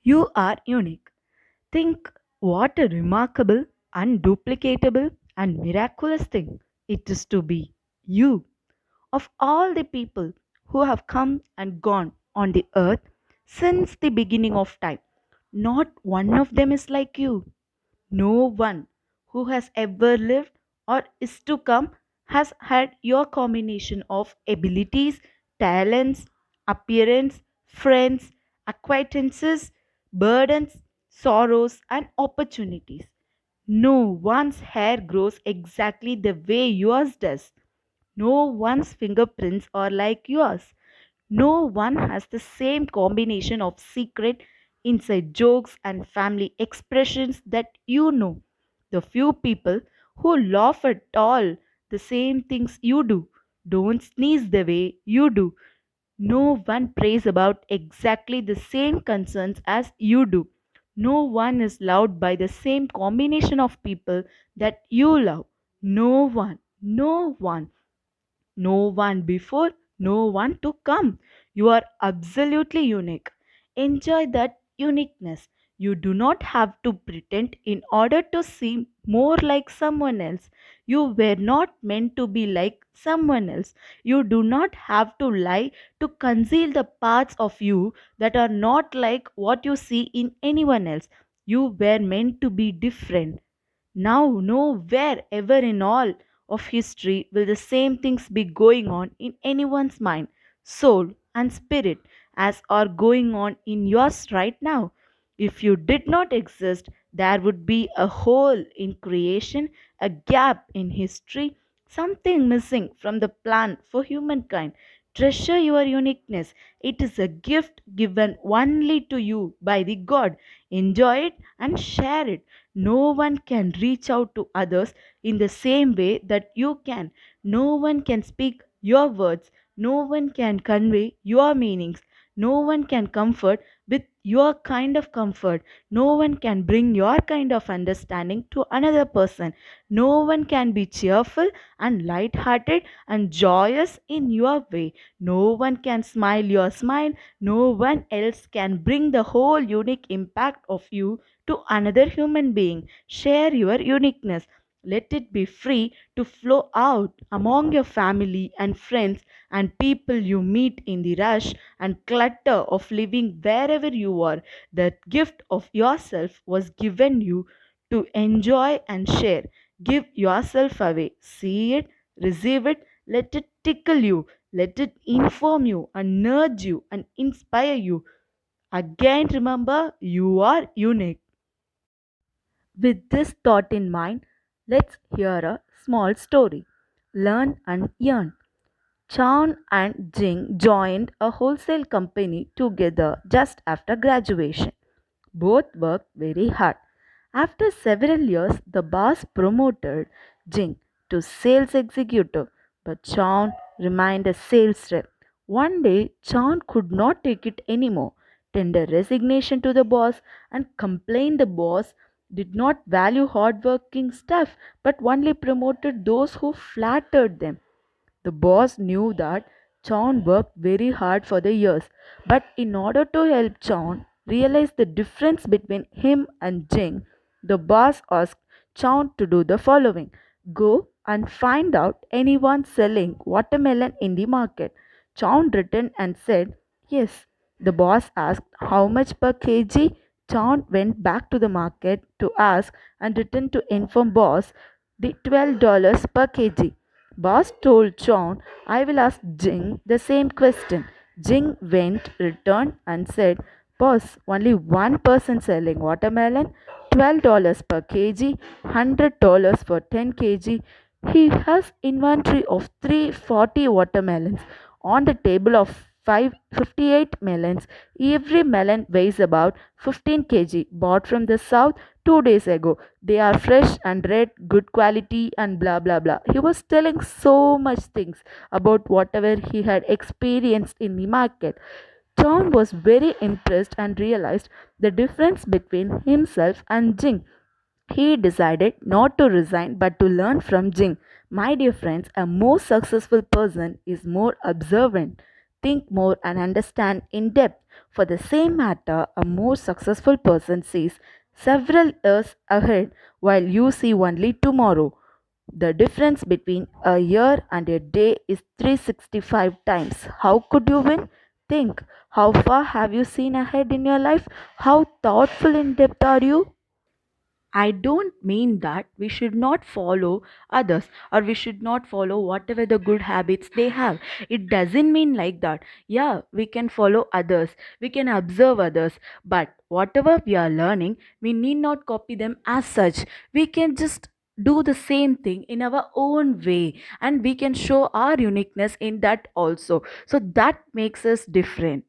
You are unique. Think what a remarkable, unduplicatable, and miraculous thing it is to be you. Of all the people who have come and gone on the earth since the beginning of time, not one of them is like you. No one who has ever lived or is to come has had your combination of abilities, talents, appearance, friends, acquaintances, burdens, sorrows, and opportunities. No one's hair grows exactly the way yours does. No one's fingerprints are like yours. No one has the same combination of secret, inside jokes, and family expressions that you know. The few people who laugh at all the same things you do, don't sneeze the way you do. No one prays about exactly the same concerns as you do. No one is loved by the same combination of people that you love. No one, no one. No one before, no one to come. You are absolutely unique. Enjoy that uniqueness. You do not have to pretend in order to seem more like someone else. You were not meant to be like someone else. You do not have to lie to conceal the parts of you that are not like what you see in anyone else. You were meant to be different. Now, nowhere ever in all of history will the same things be going on in anyone's mind, soul, and spirit as are going on in yours right now. If you did not exist, there would be a hole in creation, a gap in history, something missing from the plan for humankind. Treasure your uniqueness. It is a gift given only to you by the God. Enjoy it and share it. No one can reach out to others in the same way that you can. No one can speak your words. No one can convey your meanings. No one can comfort with your kind of comfort. No one can bring your kind of understanding to another person. No one can be cheerful and light-hearted and joyous in your way. No one can smile your smile. No one else can bring the whole unique impact of you to another human being. Share your uniqueness. Let it be free to flow out among your family and friends and people you meet in the rush and clutter of living wherever you are. That gift of yourself was given you to enjoy and share. Give yourself away. See it, receive it, let it tickle you, let it inform you and nudge you and inspire you. Again, remember, you are unique. With this thought in mind, let's hear a small story. Learn and earn. Chan and Jing joined a wholesale company together just after graduation. Both worked very hard. After several years, the boss promoted Jing to sales executive, but Chan remained a sales rep. One day, Chan could not take it anymore, tendered resignation to the boss, and complained the boss did not value hardworking staff but only promoted those who flattered them. The boss knew that Chan worked very hard for the years, but in order to help Chan realize the difference between him and Jing, the boss asked Chan to do the following: go and find out anyone selling watermelon in the market. Chan returned and said, yes. The boss asked how much per kg. Chan went back to the market to ask and returned to inform boss the $12 per kg. Boss told John, I will ask Jing the same question. Jing went, returned, and said, boss, only one person selling watermelon, $12 per kg, $100 for 10 kg. He has inventory of 340 watermelons on the table of 558 melons. Every melon weighs about 15 kg, bought from the south 2 days ago. They are fresh and red, good quality, and blah blah blah. He was telling so much things about whatever he had experienced in the market. John was very impressed and realized the difference between himself and Jing. He decided not to resign but to learn from Jing. My dear friends, a more successful person is more observant, think more, and understand in depth. For the same matter, a more successful person sees several years ahead while you see only tomorrow. The difference between a year and a day is 365 times. How could you win? Think, how far have you seen ahead in your life? How thoughtful in depth are you? I don't mean that we should not follow others or we should not follow whatever the good habits they have. It doesn't mean like that. Yeah, we can follow others, we can observe others, but whatever we are learning, we need not copy them as such. We can just do the same thing in our own way and we can show our uniqueness in that also. So that makes us different.